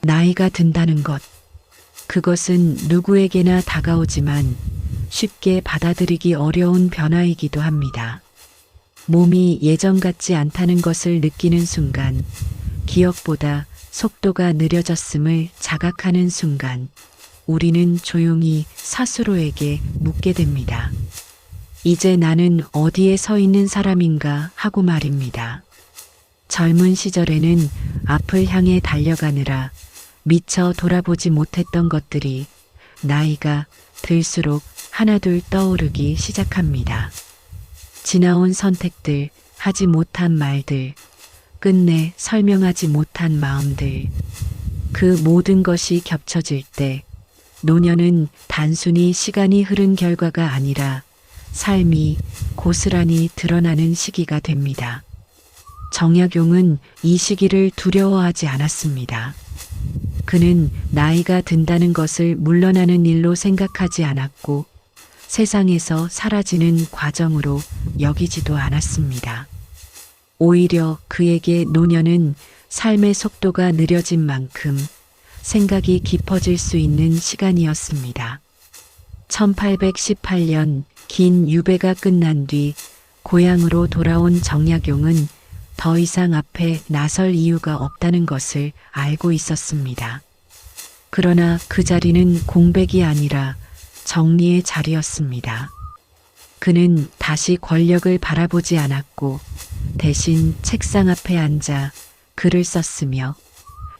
나이가 든다는 것. 그것은 누구에게나 다가오지만 쉽게 받아들이기 어려운 변화이기도 합니다. 몸이 예전 같지 않다는 것을 느끼는 순간, 기억보다 속도가 느려졌음을 자각하는 순간, 우리는 조용히 스스로에게 묻게 됩니다. 이제 나는 어디에 서 있는 사람인가 하고 말입니다. 젊은 시절에는 앞을 향해 달려가느라 미처 돌아보지 못했던 것들이 나이가 들수록 하나둘 떠오르기 시작합니다. 지나온 선택들, 하지 못한 말들, 끝내 설명하지 못한 마음들. 그 모든 것이 겹쳐질 때 노년은 단순히 시간이 흐른 결과가 아니라 삶이 고스란히 드러나는 시기가 됩니다. 정약용은 이 시기를 두려워하지 않았습니다. 그는 나이가 든다는 것을 물러나는 일로 생각하지 않았고 세상에서 사라지는 과정으로 여기지도 않았습니다. 오히려 그에게 노년은 삶의 속도가 느려진 만큼 생각이 깊어질 수 있는 시간이었습니다. 1818년 긴 유배가 끝난 뒤 고향으로 돌아온 정약용은 더 이상 앞에 나설 이유가 없다는 것을 알고 있었습니다. 그러나 그 자리는 공백이 아니라 정리의 자리였습니다. 그는 다시 권력을 바라보지 않았고 대신 책상 앞에 앉아 글을 썼으며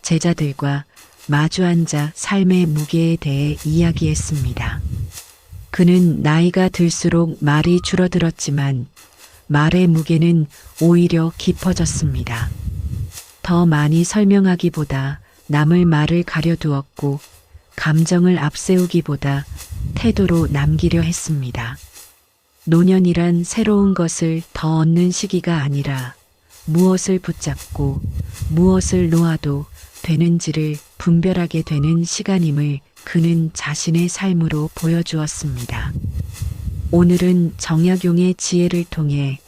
제자들과 마주 앉아 삶의 무게에 대해 이야기했습니다. 그는 나이가 들수록 말이 줄어들었지만 말의 무게는 오히려 깊어졌습니다. 더 많이 설명하기보다 남의 말을 가려두었고 감정을 앞세우기보다 태도로 남기려 했습니다. 노년이란 새로운 것을 더 얻는 시기가 아니라 무엇을 붙잡고 무엇을 놓아도 되는지를 분별하게 되는 시간임을 그는 자신의 삶으로 보여주었습니다. 오늘은 정약용의 지혜를 통해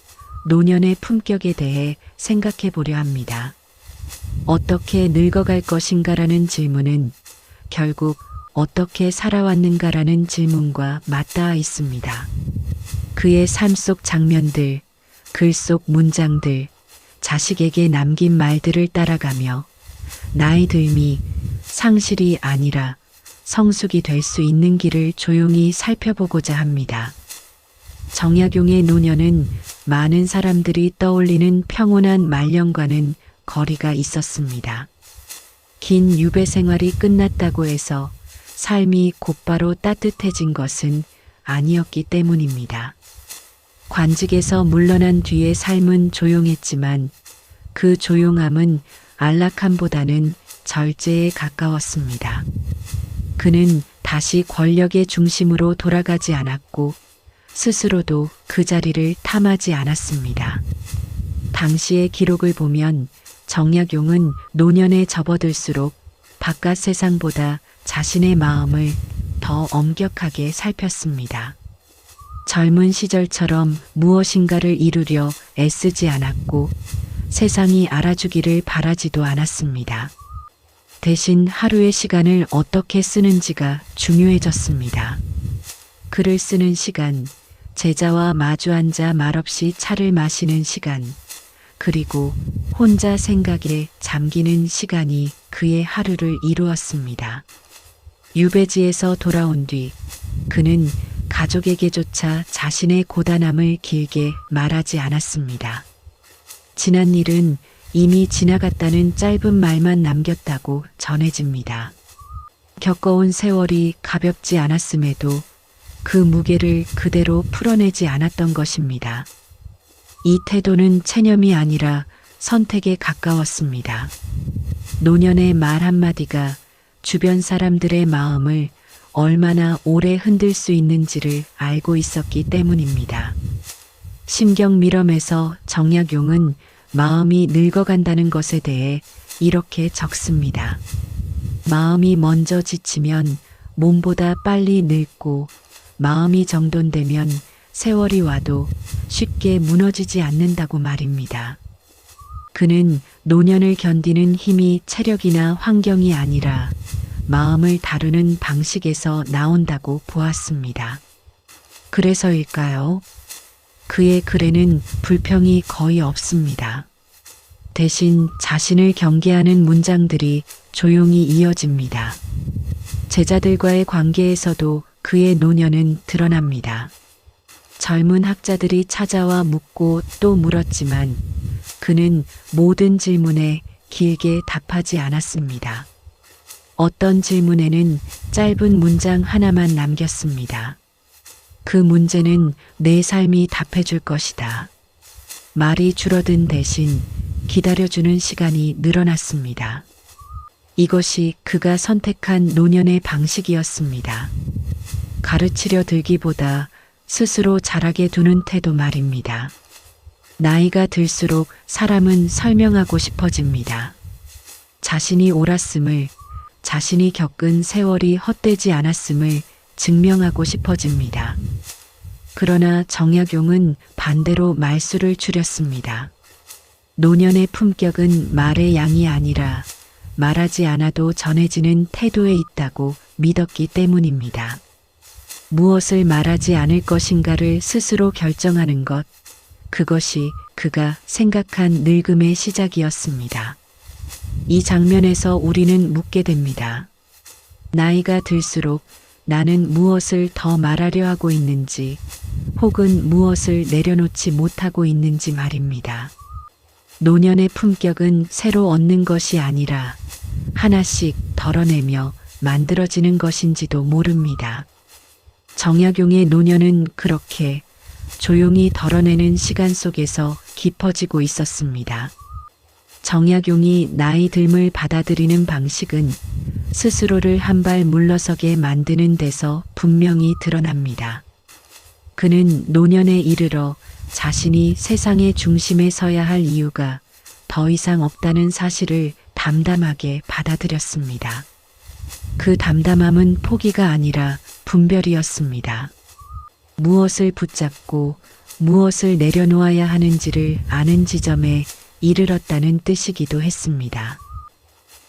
노년의 품격에 대해 생각해 보려 합니다. 어떻게 늙어갈 것인가라는 질문은 결국 어떻게 살아왔는가라는 질문과 맞닿아 있습니다. 그의 삶 속 장면들, 글 속 문장들, 자식에게 남긴 말들을 따라가며 나이 들미 상실이 아니라 성숙이 될 수 있는 길을 조용히 살펴보고자 합니다. 정약용의 노년은 많은 사람들이 떠올리는 평온한 말년과는 거리가 있었습니다. 긴 유배 생활이 끝났다고 해서 삶이 곧바로 따뜻해진 것은 아니었기 때문입니다. 관직에서 물러난 뒤의 삶은 조용했지만 그 조용함은 안락함보다는 절제에 가까웠습니다. 그는 다시 권력의 중심으로 돌아가지 않았고 스스로도 그 자리를 탐하지 않았습니다. 당시의 기록을 보면 정약용은 노년에 접어들수록 바깥 세상보다 자신의 마음을 더 엄격하게 살폈습니다. 젊은 시절처럼 무엇인가를 이루려 애쓰지 않았고 세상이 알아주기를 바라지도 않았습니다. 대신 하루의 시간을 어떻게 쓰는지가 중요해졌습니다. 글을 쓰는 시간, 제자와 마주 앉아 말없이 차를 마시는 시간, 그리고 혼자 생각에 잠기는 시간이 그의 하루를 이루었습니다. 유배지에서 돌아온 뒤 그는 가족에게조차 자신의 고단함을 길게 말하지 않았습니다. 지난 일은 이미 지나갔다는 짧은 말만 남겼다고 전해집니다. 겪어온 세월이 가볍지 않았음에도 그 무게를 그대로 풀어내지 않았던 것입니다. 이 태도는 체념이 아니라 선택에 가까웠습니다. 노년의 말 한마디가 주변 사람들의 마음을 얼마나 오래 흔들 수 있는지를 알고 있었기 때문입니다. 심경 밀엄에서 정약용은 마음이 늙어간다는 것에 대해 이렇게 적습니다. 마음이 먼저 지치면 몸보다 빨리 늙고 마음이 정돈되면 세월이 와도 쉽게 무너지지 않는다고 말입니다. 그는 노년을 견디는 힘이 체력이나 환경이 아니라 마음을 다루는 방식에서 나온다고 보았습니다. 그래서일까요? 그의 글에는 불평이 거의 없습니다. 대신 자신을 경계하는 문장들이 조용히 이어집니다. 제자들과의 관계에서도 그의 노년은 드러납니다. 젊은 학자들이 찾아와 묻고 또 물었지만 그는 모든 질문에 길게 답하지 않았습니다. 어떤 질문에는 짧은 문장 하나만 남겼습니다. 그 문제는 내 삶이 답해줄 것이다. 말이 줄어든 대신 기다려주는 시간이 늘어났습니다. 이것이 그가 선택한 노년의 방식이었습니다. 가르치려 들기보다 스스로 자라게 두는 태도 말입니다. 나이가 들수록 사람은 설명하고 싶어집니다. 자신이 옳았음을, 자신이 겪은 세월이 헛되지 않았음을 증명하고 싶어집니다. 그러나 정약용은 반대로 말수를 줄였습니다. 노년의 품격은 말의 양이 아니라 말하지 않아도 전해지는 태도에 있다고 믿었기 때문입니다. 무엇을 말하지 않을 것인가를 스스로 결정하는 것, 그것이 그가 생각한 늙음의 시작이었습니다. 이 장면에서 우리는 묻게 됩니다. 나이가 들수록 나는 무엇을 더 말하려 하고 있는지, 혹은 무엇을 내려놓지 못하고 있는지 말입니다. 노년의 품격은 새로 얻는 것이 아니라 하나씩 덜어내며 만들어지는 것인지도 모릅니다. 정약용의 노년은 그렇게 조용히 덜어내는 시간 속에서 깊어지고 있었습니다. 정약용이 나이 듦을 받아들이는 방식은 스스로를 한 발 물러서게 만드는 데서 분명히 드러납니다. 그는 노년에 이르러 자신이 세상의 중심에 서야 할 이유가 더 이상 없다는 사실을 담담하게 받아들였습니다. 그 담담함은 포기가 아니라 분별이었습니다. 무엇을 붙잡고 무엇을 내려놓아야 하는지를 아는 지점에 이르렀다는 뜻이기도 했습니다.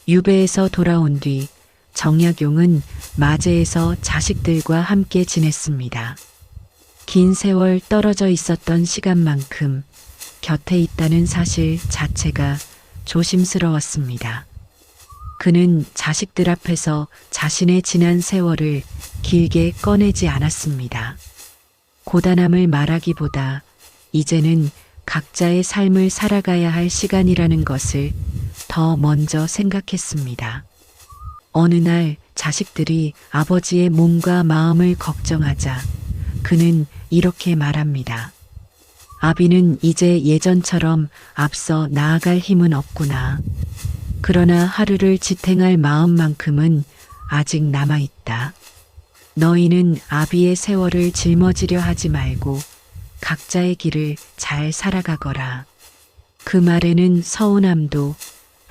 유배에서 돌아온 뒤 정약용은 마제에서 자식들과 함께 지냈습니다. 긴 세월 떨어져 있었던 시간만큼 곁에 있다는 사실 자체가 조심스러웠습니다. 그는 자식들 앞에서 자신의 지난 세월을 길게 꺼내지 않았습니다. 고단함을 말하기보다 이제는 각자의 삶을 살아가야 할 시간이라는 것을 더 먼저 생각했습니다. 어느 날 자식들이 아버지의 몸과 마음을 걱정하자 그는 이렇게 말합니다. 아비는 이제 예전처럼 앞서 나아갈 힘은 없구나. 그러나 하루를 지탱할 마음만큼은 아직 남아있다. 너희는 아비의 세월을 짊어지려 하지 말고 각자의 길을 잘 살아가거라. 그 말에는 서운함도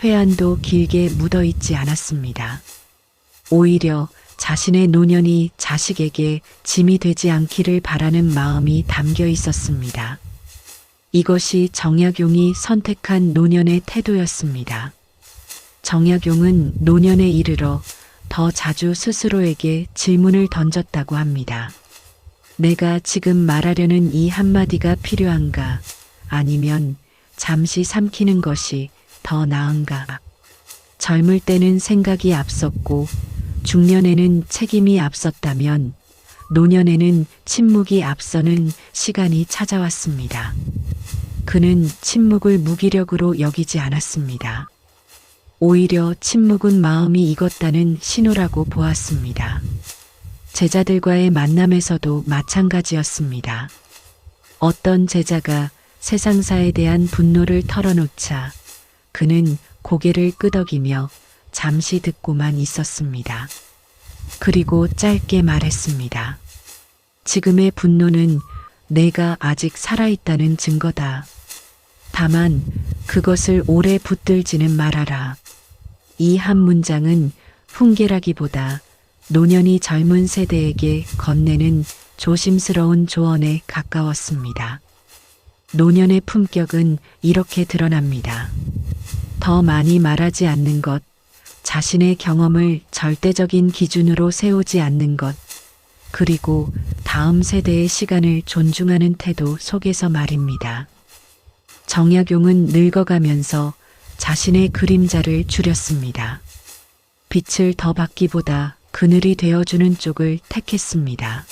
회한도 길게 묻어있지 않았습니다. 오히려 자신의 노년이 자식에게 짐이 되지 않기를 바라는 마음이 담겨 있었습니다. 이것이 정약용이 선택한 노년의 태도였습니다. 정약용은 노년에 이르러 더 자주 스스로에게 질문을 던졌다고 합니다. 내가 지금 말하려는 이 한마디가 필요한가? 아니면 잠시 삼키는 것이 더 나은가? 젊을 때는 생각이 앞섰고 중년에는 책임이 앞섰다면 노년에는 침묵이 앞서는 시간이 찾아왔습니다. 그는 침묵을 무기력으로 여기지 않았습니다. 오히려 침묵은 마음이 익었다는 신호라고 보았습니다. 제자들과의 만남에서도 마찬가지였습니다. 어떤 제자가 세상사에 대한 분노를 털어놓자 그는 고개를 끄덕이며 잠시 듣고만 있었습니다. 그리고 짧게 말했습니다. 지금의 분노는 내가 아직 살아있다는 증거다. 다만 그것을 오래 붙들지는 말아라. 이 한 문장은 훈계라기보다 노년이 젊은 세대에게 건네는 조심스러운 조언에 가까웠습니다. 노년의 품격은 이렇게 드러납니다. 더 많이 말하지 않는 것, 자신의 경험을 절대적인 기준으로 세우지 않는 것, 그리고 다음 세대의 시간을 존중하는 태도 속에서 말입니다. 정약용은 늙어가면서 자신의 그림자를 줄였습니다. 빛을 더 받기보다 그늘이 되어주는 쪽을 택했습니다.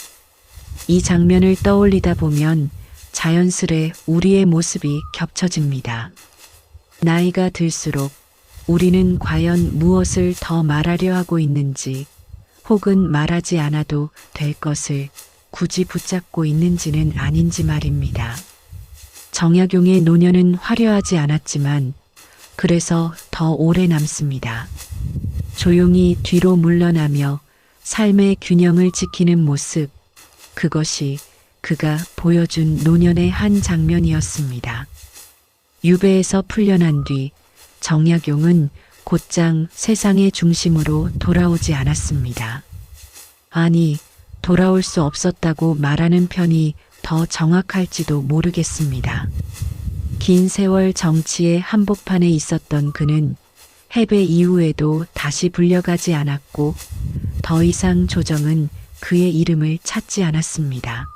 이 장면을 떠올리다 보면 자연스레 우리의 모습이 겹쳐집니다. 나이가 들수록 우리는 과연 무엇을 더 말하려 하고 있는지, 혹은 말하지 않아도 될 것을 굳이 붙잡고 있는지는 아닌지 말입니다. 정약용의 노년은 화려하지 않았지만 그래서 더 오래 남습니다. 조용히 뒤로 물러나며 삶의 균형을 지키는 모습, 그것이 그가 보여준 노년의 한 장면이었습니다. 유배에서 풀려난 뒤 정약용은 곧장 세상의 중심으로 돌아오지 않았습니다. 아니, 돌아올 수 없었다고 말하는 편이 더 정확할지도 모르겠습니다. 긴 세월 정치의 한복판에 있었던 그는 해배 이후에도 다시 불려가지 않았고 더 이상 조정은 그의 이름을 찾지 않았습니다.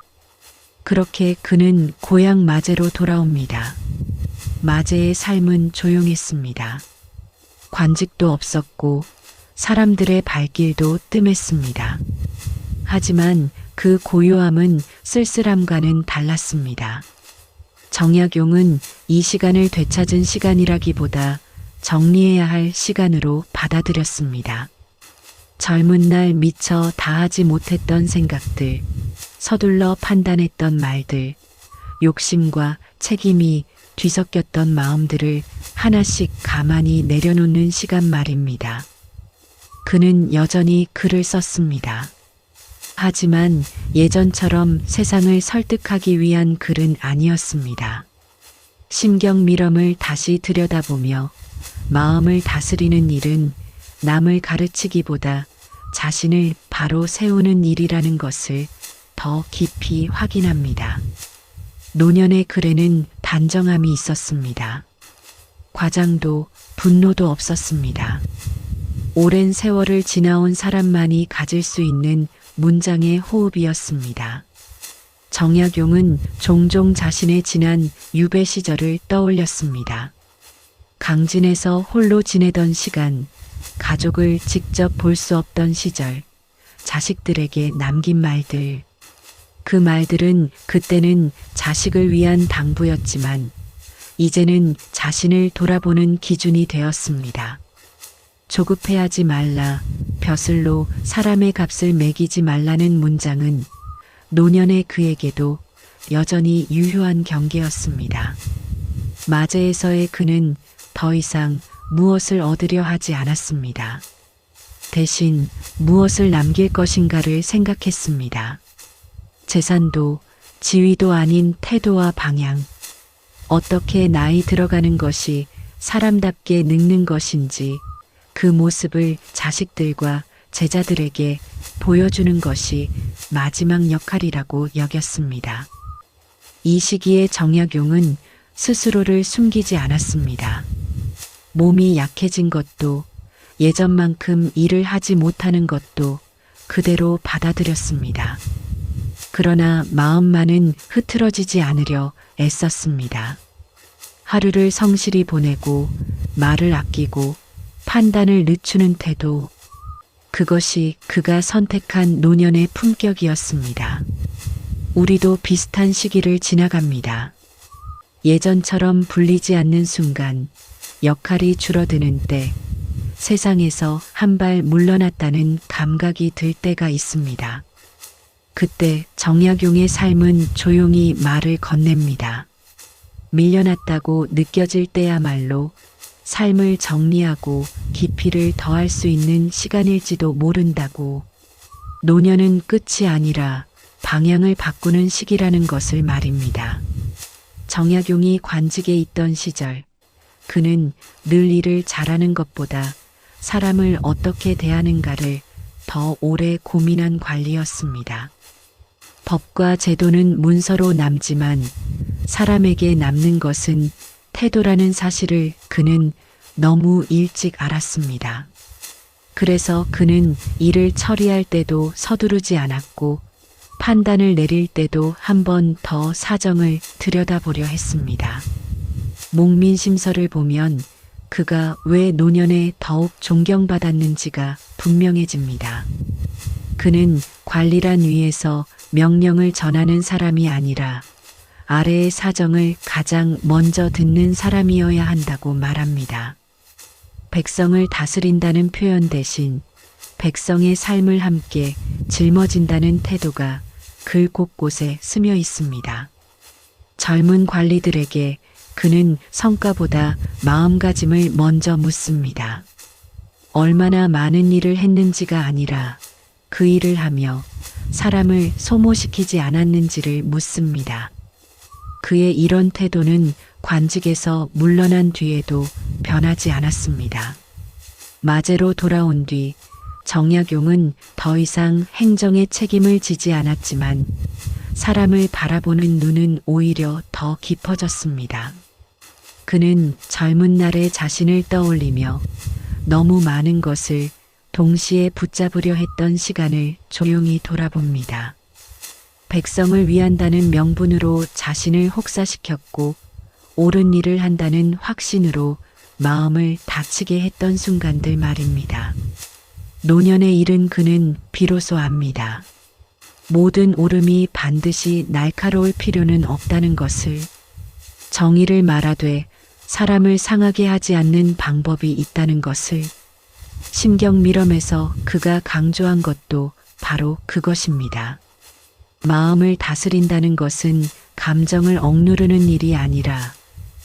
그렇게 그는 고향 마제로 돌아옵니다. 마제의 삶은 조용했습니다. 관직도 없었고 사람들의 발길도 뜸했습니다. 하지만 그 고요함은 쓸쓸함과는 달랐습니다. 정약용은 이 시간을 되찾은 시간이라기보다 정리해야 할 시간으로 받아들였습니다. 젊은 날 미처 다하지 못했던 생각들, 서둘러 판단했던 말들, 욕심과 책임이 뒤섞였던 마음들을 하나씩 가만히 내려놓는 시간 말입니다. 그는 여전히 글을 썼습니다. 하지만 예전처럼 세상을 설득하기 위한 글은 아니었습니다. 심경 미럼을 다시 들여다보며 마음을 다스리는 일은 남을 가르치기보다 자신을 바로 세우는 일이라는 것을 더 깊이 확인합니다. 노년의 글에는 단정함이 있었습니다. 과장도 분노도 없었습니다. 오랜 세월을 지나온 사람만이 가질 수 있는 문장의 호흡이었습니다. 정약용은 종종 자신의 지난 유배 시절을 떠올렸습니다. 강진에서 홀로 지내던 시간, 가족을 직접 볼 수 없던 시절, 자식들에게 남긴 말들. 그 말들은 그때는 자식을 위한 당부였지만 이제는 자신을 돌아보는 기준이 되었습니다. 조급해하지 말라, 벼슬로 사람의 값을 매기지 말라는 문장은 노년의 그에게도 여전히 유효한 경계였습니다. 마제에서의 그는 더 이상 무엇을 얻으려 하지 않았습니다. 대신 무엇을 남길 것인가를 생각했습니다. 재산도 지위도 아닌 태도와 방향, 어떻게 나이 들어가는 것이 사람답게 늙는 것인지 그 모습을 자식들과 제자들에게 보여주는 것이 마지막 역할이라고 여겼습니다. 이 시기에 정약용은 스스로를 숨기지 않았습니다. 몸이 약해진 것도 예전만큼 일을 하지 못하는 것도 그대로 받아들였습니다. 그러나 마음만은 흐트러지지 않으려 애썼습니다. 하루를 성실히 보내고 말을 아끼고 판단을 늦추는 태도, 그것이 그가 선택한 노년의 품격이었습니다. 우리도 비슷한 시기를 지나갑니다. 예전처럼 불리지 않는 순간, 역할이 줄어드는 때, 세상에서 한 발 물러났다는 감각이 들 때가 있습니다. 그때 정약용의 삶은 조용히 말을 건넵니다. 밀려났다고 느껴질 때야말로 삶을 정리하고 깊이를 더할 수 있는 시간일지도 모른다고. 노년은 끝이 아니라 방향을 바꾸는 시기라는 것을 말입니다. 정약용이 관직에 있던 시절, 그는 늘 일을 잘하는 것보다 사람을 어떻게 대하는가를 더 오래 고민한 관리였습니다. 법과 제도는 문서로 남지만 사람에게 남는 것은 태도라는 사실을 그는 너무 일찍 알았습니다. 그래서 그는 일을 처리할 때도 서두르지 않았고 판단을 내릴 때도 한 번 더 사정을 들여다보려 했습니다. 목민심서를 보면 그가 왜 노년에 더욱 존경받았는지가 분명해집니다. 그는 관리란 위에서 명령을 전하는 사람이 아니라 아래의 사정을 가장 먼저 듣는 사람이어야 한다고 말합니다. 백성을 다스린다는 표현 대신 백성의 삶을 함께 짊어진다는 태도가 글 곳곳에 스며 있습니다. 젊은 관리들에게 그는 성과보다 마음가짐을 먼저 묻습니다. 얼마나 많은 일을 했는지가 아니라 그 일을 하며 사람을 소모시키지 않았는지를 묻습니다. 그의 이런 태도는 관직에서 물러난 뒤에도 변하지 않았습니다. 마제로 돌아온 뒤 정약용은 더 이상 행정의 책임을 지지 않았지만 사람을 바라보는 눈은 오히려 더 깊어졌습니다. 그는 젊은 날의 자신을 떠올리며 너무 많은 것을 동시에 붙잡으려 했던 시간을 조용히 돌아봅니다. 백성을 위한다는 명분으로 자신을 혹사시켰고 옳은 일을 한다는 확신으로 마음을 다치게 했던 순간들 말입니다. 노년에 이른 그는 비로소 압니다. 모든 옳음이 반드시 날카로울 필요는 없다는 것을, 정의를 말하되 사람을 상하게 하지 않는 방법이 있다는 것을, 심경밀엄에서 그가 강조한 것도 바로 그것입니다. 마음을 다스린다는 것은 감정을 억누르는 일이 아니라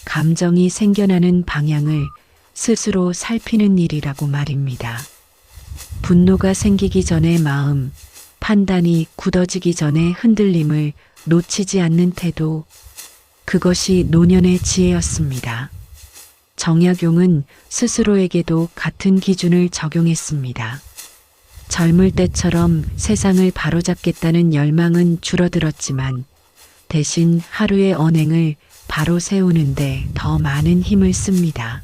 감정이 생겨나는 방향을 스스로 살피는 일이라고 말입니다. 분노가 생기기 전에 마음, 판단이 굳어지기 전에 흔들림을 놓치지 않는 태도, 그것이 노년의 지혜였습니다. 정약용은 스스로에게도 같은 기준을 적용했습니다. 젊을 때처럼 세상을 바로잡겠다는 열망은 줄어들었지만 대신 하루의 언행을 바로 세우는데 더 많은 힘을 씁니다.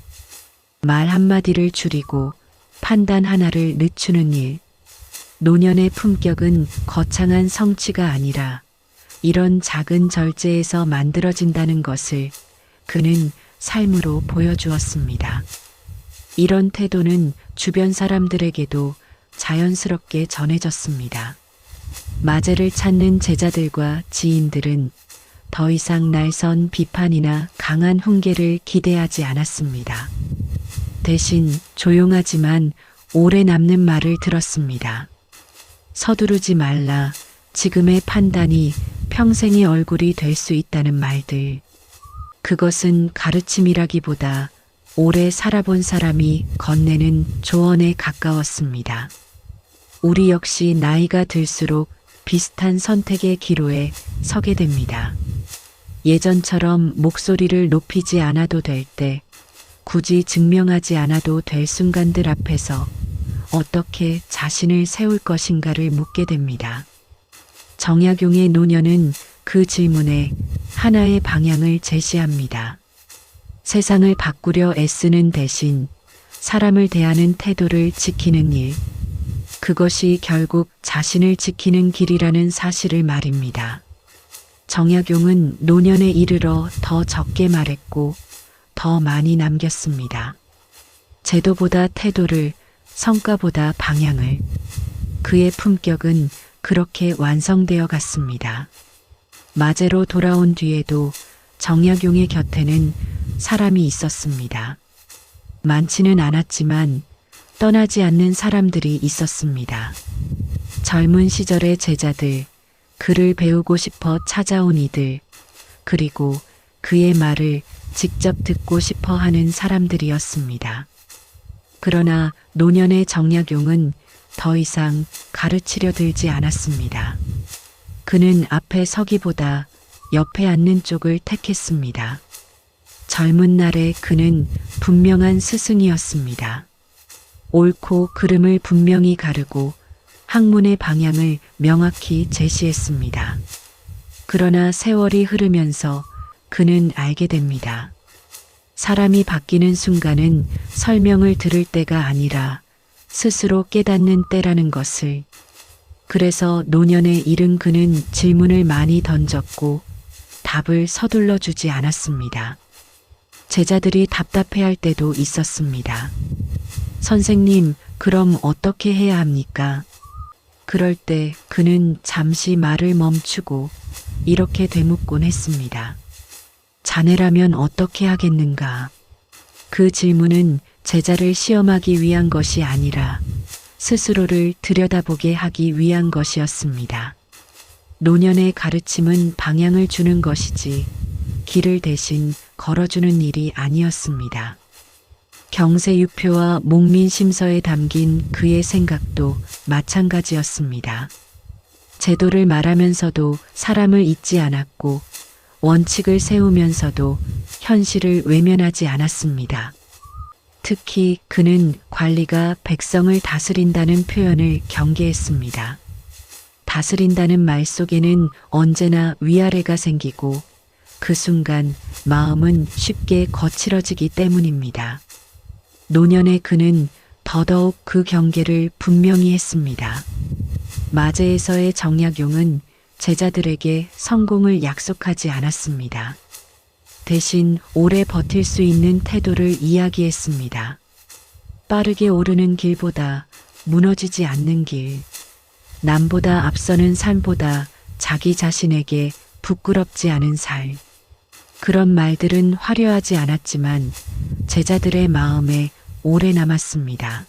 말 한마디를 줄이고 판단 하나를 늦추는 일. 노년의 품격은 거창한 성취가 아니라 이런 작은 절제에서 만들어진다는 것을 그는 삶으로 보여주었습니다. 이런 태도는 주변 사람들에게도 자연스럽게 전해졌습니다. 마제를 찾는 제자들과 지인들은 더 이상 날선 비판이나 강한 훈계를 기대하지 않았습니다. 대신 조용하지만 오래 남는 말을 들었습니다. 서두르지 말라. 지금의 판단이 평생의 얼굴이 될 수 있다는 말들. 그것은 가르침이라기보다 오래 살아본 사람이 건네는 조언에 가까웠습니다. 우리 역시 나이가 들수록 비슷한 선택의 기로에 서게 됩니다. 예전처럼 목소리를 높이지 않아도 될 때, 굳이 증명하지 않아도 될 순간들 앞에서 어떻게 자신을 세울 것인가를 묻게 됩니다. 정약용의 노년은 그 질문에 하나의 방향을 제시합니다. 세상을 바꾸려 애쓰는 대신 사람을 대하는 태도를 지키는 일, 그것이 결국 자신을 지키는 길이라는 사실을 말입니다. 정약용은 노년에 이르러 더 적게 말했고 더 많이 남겼습니다. 제도보다 태도를, 성과보다 방향을. 그의 품격은 그렇게 완성되어 갔습니다. 마제로 돌아온 뒤에도 정약용의 곁에는 사람이 있었습니다. 많지는 않았지만 떠나지 않는 사람들이 있었습니다. 젊은 시절의 제자들, 그를 배우고 싶어 찾아온 이들, 그리고 그의 말을 직접 듣고 싶어 하는 사람들이었습니다. 그러나 노년의 정약용은 더 이상 가르치려 들지 않았습니다. 그는 앞에 서기보다 옆에 앉는 쪽을 택했습니다. 젊은 날에 그는 분명한 스승이었습니다. 옳고 그름을 분명히 가르고 학문의 방향을 명확히 제시했습니다. 그러나 세월이 흐르면서 그는 알게 됩니다. 사람이 바뀌는 순간은 설명을 들을 때가 아니라 스스로 깨닫는 때라는 것을. 그래서 노년에 이른 그는 질문을 많이 던졌고 답을 서둘러 주지 않았습니다. 제자들이 답답해할 때도 있었습니다. 선생님, 그럼 어떻게 해야 합니까? 그럴 때 그는 잠시 말을 멈추고 이렇게 되묻곤 했습니다. 자네라면 어떻게 하겠는가? 그 질문은 제자를 시험하기 위한 것이 아니라 스스로를 들여다보게 하기 위한 것이었습니다. 노년의 가르침은 방향을 주는 것이지 길을 대신 걸어주는 일이 아니었습니다. 경세유표와 목민심서에 담긴 그의 생각도 마찬가지였습니다. 제도를 말하면서도 사람을 잊지 않았고 원칙을 세우면서도 현실을 외면하지 않았습니다. 특히 그는 관리가 백성을 다스린다는 표현을 경계했습니다. 다스린다는 말 속에는 언제나 위아래가 생기고 그 순간 마음은 쉽게 거칠어지기 때문입니다. 노년의 그는 더더욱 그 경계를 분명히 했습니다. 마제에서의 정약용은 제자들에게 성공을 약속하지 않았습니다. 대신 오래 버틸 수 있는 태도를 이야기했습니다. 빠르게 오르는 길보다 무너지지 않는 길, 남보다 앞서는 삶보다 자기 자신에게 부끄럽지 않은 살. 그런 말들은 화려하지 않았지만 제자들의 마음에 오래 남았습니다.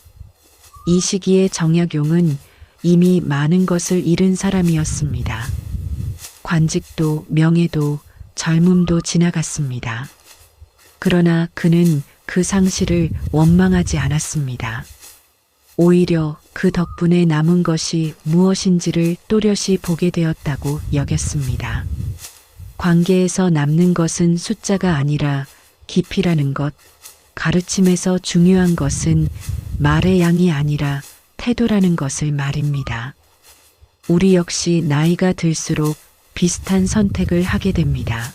이 시기에 정약용은 이미 많은 것을 잃은 사람이었습니다. 관직도 명예도 젊음도 지나갔습니다. 그러나 그는 그 상실을 원망하지 않았습니다. 오히려 그 덕분에 남은 것이 무엇인지를 또렷이 보게 되었다고 여겼습니다. 관계에서 남는 것은 숫자가 아니라 깊이라는 것, 가르침에서 중요한 것은 말의 양이 아니라 태도라는 것을 말입니다. 우리 역시 나이가 들수록 비슷한 선택을 하게 됩니다.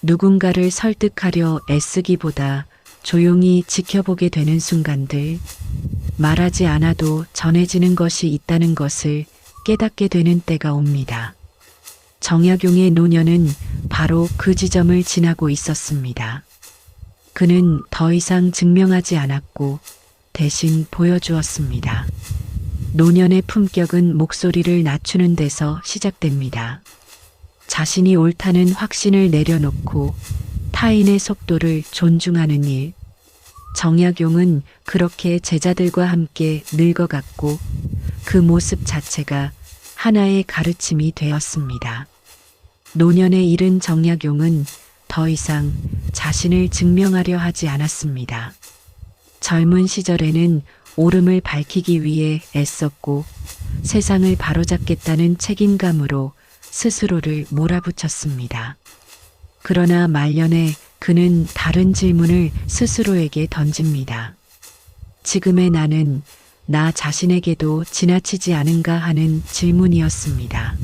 누군가를 설득하려 애쓰기보다 조용히 지켜보게 되는 순간들, 말하지 않아도 전해지는 것이 있다는 것을 깨닫게 되는 때가 옵니다. 정약용의 노년은 바로 그 지점을 지나고 있었습니다. 그는 더 이상 증명하지 않았고 대신 보여주었습니다. 노년의 품격은 목소리를 낮추는 데서 시작됩니다. 자신이 옳다는 확신을 내려놓고 타인의 속도를 존중하는 일. 정약용은 그렇게 제자들과 함께 늙어갔고 그 모습 자체가 하나의 가르침이 되었습니다. 노년에 이른 정약용은 더 이상 자신을 증명하려 하지 않았습니다. 젊은 시절에는 옳음을 밝히기 위해 애썼고 세상을 바로잡겠다는 책임감으로 스스로를 몰아붙였습니다. 그러나 말년에 그는 다른 질문을 스스로에게 던집니다. 지금의 나는 나 자신에게도 지나치지 않은가 하는 질문이었습니다.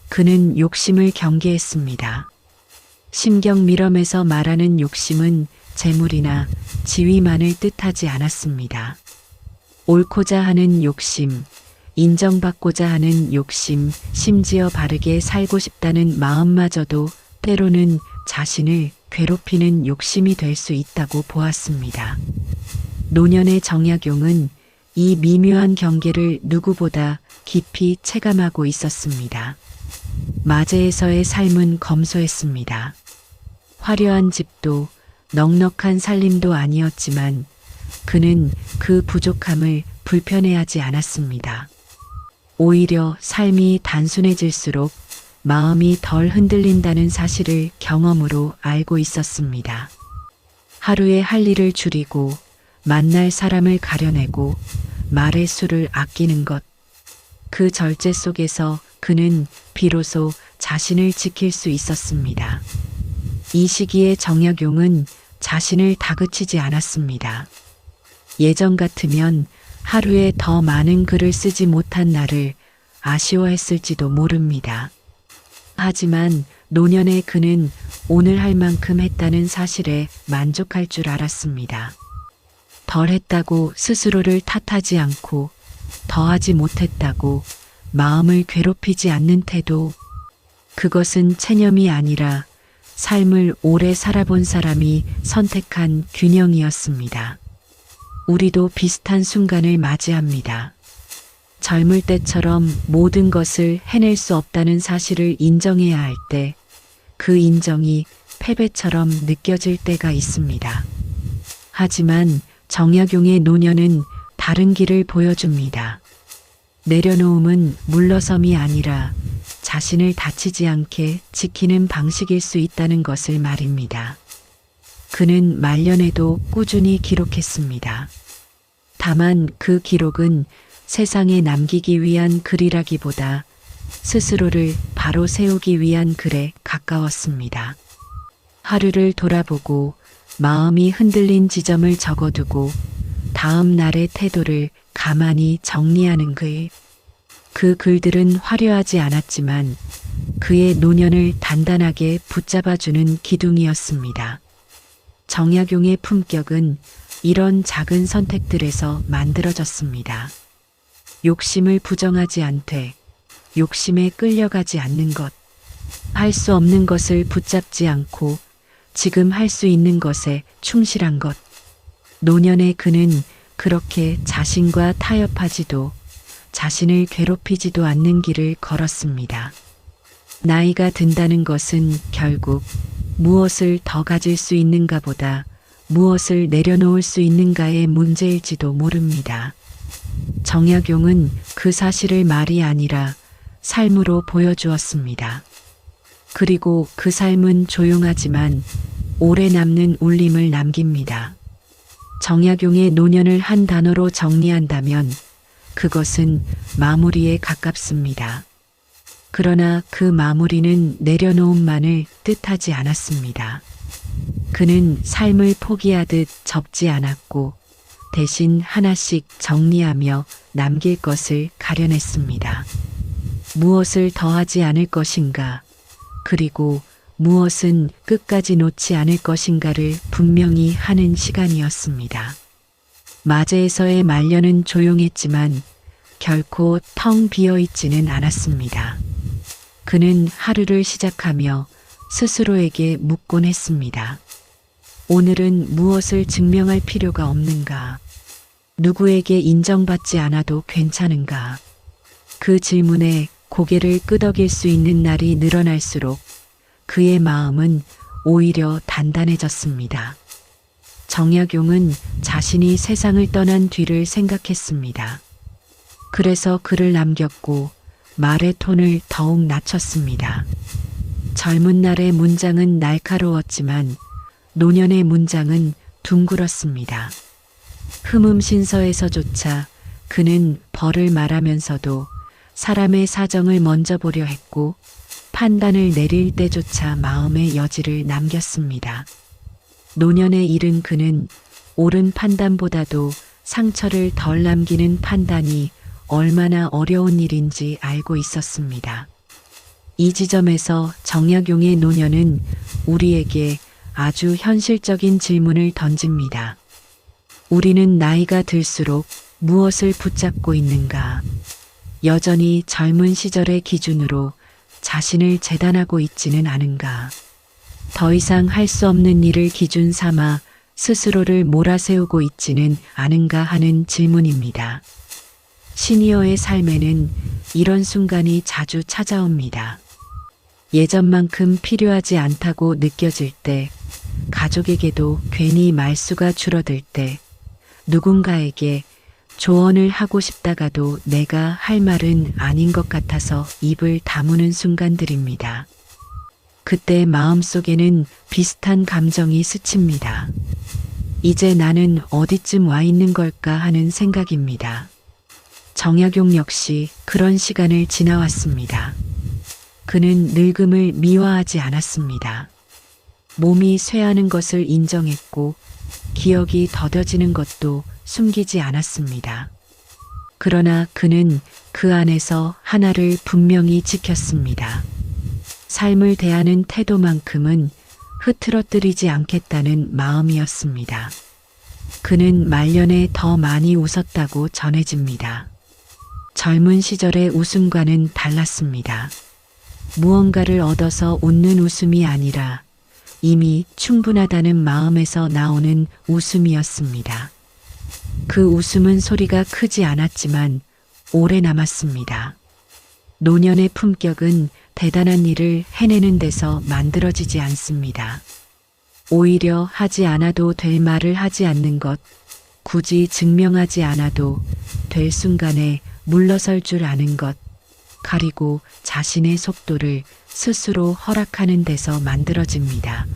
그는 욕심을 경계했습니다. 심경 밀엄에서 말하는 욕심은 재물이나 지위만을 뜻하지 않았습니다. 옳고자 하는 욕심, 인정받고자 하는 욕심, 심지어 바르게 살고 싶다는 마음마저도 때로는 자신을 괴롭히는 욕심이 될 수 있다고 보았습니다. 노년의 정약용은 이 미묘한 경계를 누구보다 깊이 체감하고 있었습니다. 마제에서의 삶은 검소했습니다. 화려한 집도 넉넉한 살림도 아니었지만 그는 그 부족함을 불편해하지 않았습니다. 오히려 삶이 단순해질수록 마음이 덜 흔들린다는 사실을 경험으로 알고 있었습니다. 하루에 할 일을 줄이고 만날 사람을 가려내고 말의 수를 아끼는 것. 그 절제 속에서 그는 비로소 자신을 지킬 수 있었습니다. 이 시기에 정약용은 자신을 다그치지 않았습니다. 예전 같으면 하루에 더 많은 글을 쓰지 못한 나를 아쉬워했을지도 모릅니다. 하지만 노년의 그는 오늘 할 만큼 했다는 사실에 만족할 줄 알았습니다. 덜 했다고 스스로를 탓하지 않고 더하지 못했다고 마음을 괴롭히지 않는 태도. 그것은 체념이 아니라 삶을 오래 살아본 사람이 선택한 균형이었습니다. 우리도 비슷한 순간을 맞이합니다. 젊을 때처럼 모든 것을 해낼 수 없다는 사실을 인정해야 할 때, 그 인정이 패배처럼 느껴질 때가 있습니다. 하지만 정약용의 노년은 다른 길을 보여줍니다. 내려놓음은 물러섬이 아니라 자신을 다치지 않게 지키는 방식일 수 있다는 것을 말입니다. 그는 말년에도 꾸준히 기록했습니다. 다만 그 기록은 세상에 남기기 위한 글이라기보다 스스로를 바로 세우기 위한 글에 가까웠습니다. 하루를 돌아보고 마음이 흔들린 지점을 적어두고 다음 날의 태도를 가만히 정리하는 글. 그 글들은 화려하지 않았지만 그의 노년을 단단하게 붙잡아주는 기둥이었습니다. 정약용의 품격은 이런 작은 선택들에서 만들어졌습니다. 욕심을 부정하지 않되 욕심에 끌려가지 않는 것. 할 수 없는 것을 붙잡지 않고 지금 할 수 있는 것에 충실한 것. 노년의 그는 그렇게 자신과 타협하지도 자신을 괴롭히지도 않는 길을 걸었습니다. 나이가 든다는 것은 결국 무엇을 더 가질 수 있는가 보다 무엇을 내려놓을 수 있는가의 문제일지도 모릅니다. 정약용은 그 사실을 말이 아니라 삶으로 보여주었습니다. 그리고 그 삶은 조용하지만 오래 남는 울림을 남깁니다. 정약용의 노년을 한 단어로 정리한다면 그것은 마무리에 가깝습니다. 그러나 그 마무리는 내려놓음만을 뜻하지 않았습니다. 그는 삶을 포기하듯 접지 않았고 대신 하나씩 정리하며 남길 것을 가려냈습니다. 무엇을 더하지 않을 것인가, 그리고 무엇은 끝까지 놓지 않을 것인가를 분명히 하는 시간이었습니다. 마제에서의 말년은 조용했지만 결코 텅 비어있지는 않았습니다. 그는 하루를 시작하며 스스로에게 묻곤 했습니다. 오늘은 무엇을 증명할 필요가 없는가? 누구에게 인정받지 않아도 괜찮은가? 그 질문에 고개를 끄덕일 수 있는 날이 늘어날수록 그의 마음은 오히려 단단해졌습니다. 정약용은 자신이 세상을 떠난 뒤를 생각했습니다. 그래서 글을 남겼고 말의 톤을 더욱 낮췄습니다. 젊은 날의 문장은 날카로웠지만 노년의 문장은 둥글었습니다. 흠음신서에서조차 그는 벌을 말하면서도 사람의 사정을 먼저 보려 했고 판단을 내릴 때조차 마음의 여지를 남겼습니다. 노년에 이른 그는 옳은 판단보다도 상처를 덜 남기는 판단이 얼마나 어려운 일인지 알고 있었습니다. 이 지점에서 정약용의 노년은 우리에게 아주 현실적인 질문을 던집니다. 우리는 나이가 들수록 무엇을 붙잡고 있는가? 여전히 젊은 시절의 기준으로 자신을 재단하고 있지는 않은가? 더 이상 할 수 없는 일을 기준 삼아 스스로를 몰아세우고 있지는 않은가 하는 질문입니다. 시니어의 삶에는 이런 순간이 자주 찾아옵니다. 예전만큼 필요하지 않다고 느껴질 때, 가족에게도 괜히 말수가 줄어들 때, 누군가에게 조언을 하고 싶다가도 내가 할 말은 아닌 것 같아서 입을 다무는 순간들입니다. 그때 마음속에는 비슷한 감정이 스칩니다. 이제 나는 어디쯤 와 있는 걸까 하는 생각입니다. 정약용 역시 그런 시간을 지나왔습니다. 그는 늙음을 미워하지 않았습니다. 몸이 쇠하는 것을 인정했고 기억이 더뎌지는 것도 숨기지 않았습니다. 그러나 그는 그 안에서 하나를 분명히 지켰습니다. 삶을 대하는 태도만큼은 흐트러뜨리지 않겠다는 마음이었습니다. 그는 말년에 더 많이 웃었다고 전해집니다. 젊은 시절의 웃음과는 달랐습니다. 무언가를 얻어서 웃는 웃음이 아니라 이미 충분하다는 마음에서 나오는 웃음이었습니다. 그 웃음은 소리가 크지 않았지만 오래 남았습니다. 노년의 품격은 대단한 일을 해내는 데서 만들어지지 않습니다. 오히려 하지 않아도 될 말을 하지 않는 것, 굳이 증명하지 않아도 될 순간에 물러설 줄 아는 것, 가리고 자신의 속도를 스스로 허락하는 데서 만들어집니다.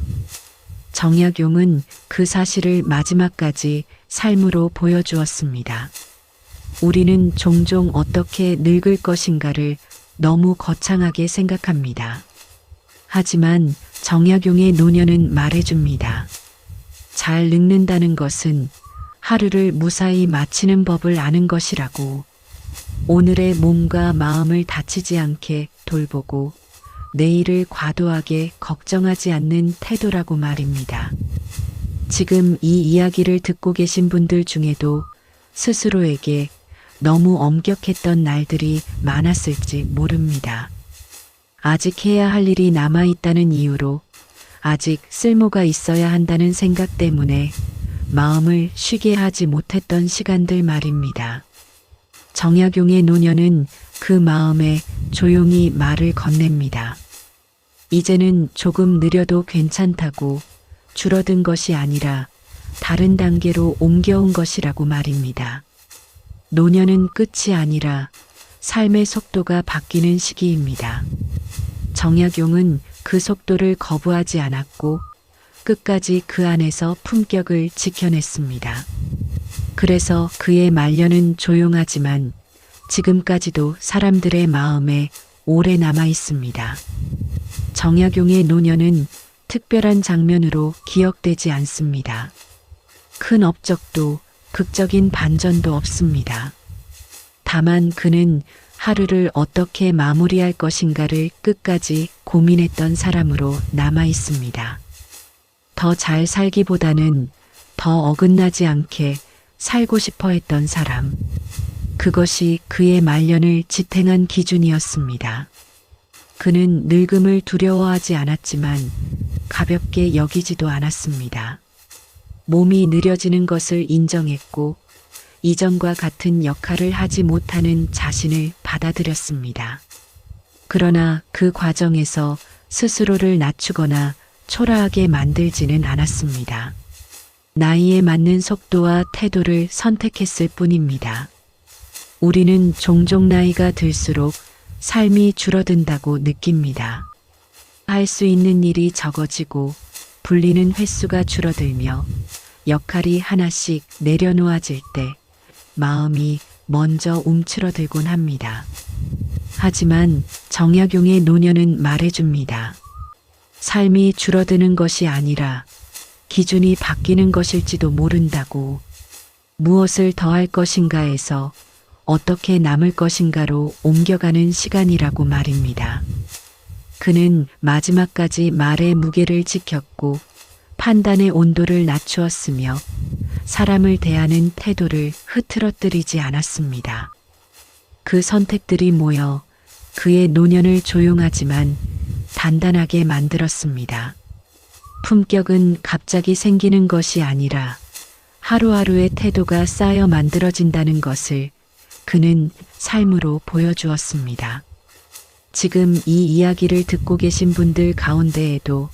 정약용은 그 사실을 마지막까지 삶으로 보여주었습니다. 우리는 종종 어떻게 늙을 것인가를 너무 거창하게 생각합니다. 하지만 정약용의 노년은 말해줍니다. 잘 늙는다는 것은 하루를 무사히 마치는 법을 아는 것이라고. 오늘의 몸과 마음을 다치지 않게 돌보고 내일을 과도하게 걱정하지 않는 태도라고 말입니다. 지금 이 이야기를 듣고 계신 분들 중에도 스스로에게 너무 엄격했던 날들이 많았을지 모릅니다. 아직 해야 할 일이 남아있다는 이유로 아직 쓸모가 있어야 한다는 생각 때문에 마음을 쉬게 하지 못했던 시간들 말입니다. 정약용의 노년은 그 마음에 조용히 말을 건넵니다. 이제는 조금 느려도 괜찮다고, 줄어든 것이 아니라 다른 단계로 옮겨온 것이라고 말입니다. 노년은 끝이 아니라 삶의 속도가 바뀌는 시기입니다. 정약용은 그 속도를 거부하지 않았고 끝까지 그 안에서 품격을 지켜냈습니다. 그래서 그의 말년은 조용하지만 지금까지도 사람들의 마음에 오래 남아 있습니다. 정약용의 노년은 특별한 장면으로 기억되지 않습니다. 큰 업적도 극적인 반전도 없습니다. 다만 그는 하루를 어떻게 마무리할 것인가를 끝까지 고민했던 사람으로 남아 있습니다. 더 잘 살기보다는 더 어긋나지 않게 살고 싶어 했던 사람. 그것이 그의 말년을 지탱한 기준이었습니다. 그는 늙음을 두려워하지 않았지만 가볍게 여기지도 않았습니다. 몸이 느려지는 것을 인정했고 이전과 같은 역할을 하지 못하는 자신을 받아들였습니다. 그러나 그 과정에서 스스로를 낮추거나 초라하게 만들지는 않았습니다. 나이에 맞는 속도와 태도를 선택했을 뿐입니다. 우리는 종종 나이가 들수록 삶이 줄어든다고 느낍니다. 할 수 있는 일이 적어지고 불리는 횟수가 줄어들며 역할이 하나씩 내려놓아질 때 마음이 먼저 움츠러들곤 합니다. 하지만 정약용의 노년은 말해줍니다. 삶이 줄어드는 것이 아니라 기준이 바뀌는 것일지도 모른다고. 무엇을 더할 것인가에서 어떻게 남을 것인가로 옮겨가는 시간이라고 말입니다. 그는 마지막까지 말의 무게를 지켰고 판단의 온도를 낮추었으며 사람을 대하는 태도를 흐트러뜨리지 않았습니다. 그 선택들이 모여 그의 노년을 조용하지만 단단하게 만들었습니다. 품격은 갑자기 생기는 것이 아니라 하루하루의 태도가 쌓여 만들어진다는 것을 그는 삶으로 보여주었습니다. 지금 이 이야기를 듣고 계신 분들 가운데에도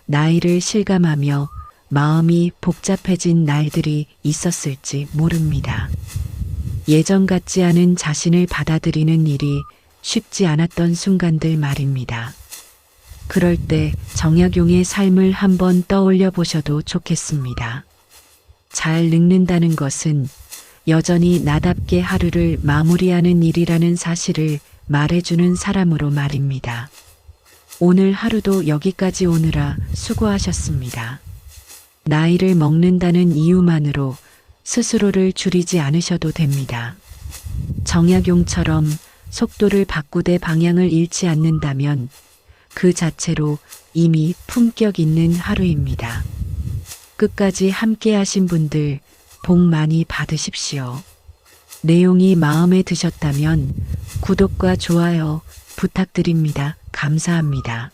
나이를 실감하며 마음이 복잡해진 날들이 있었을지 모릅니다. 예전 같지 않은 자신을 받아들이는 일이 쉽지 않았던 순간들 말입니다. 그럴 때 정약용의 삶을 한번 떠올려 보셔도 좋겠습니다. 잘 늙는다는 것은 여전히 나답게 하루를 마무리하는 일이라는 사실을 말해주는 사람으로 말입니다. 오늘 하루도 여기까지 오느라 수고하셨습니다. 나이를 먹는다는 이유만으로 스스로를 줄이지 않으셔도 됩니다. 정약용처럼 속도를 바꾸되 방향을 잃지 않는다면 그 자체로 이미 품격 있는 하루입니다. 끝까지 함께 하신 분들 복 많이 받으십시오. 내용이 마음에 드셨다면 구독과 좋아요 부탁드립니다. 감사합니다.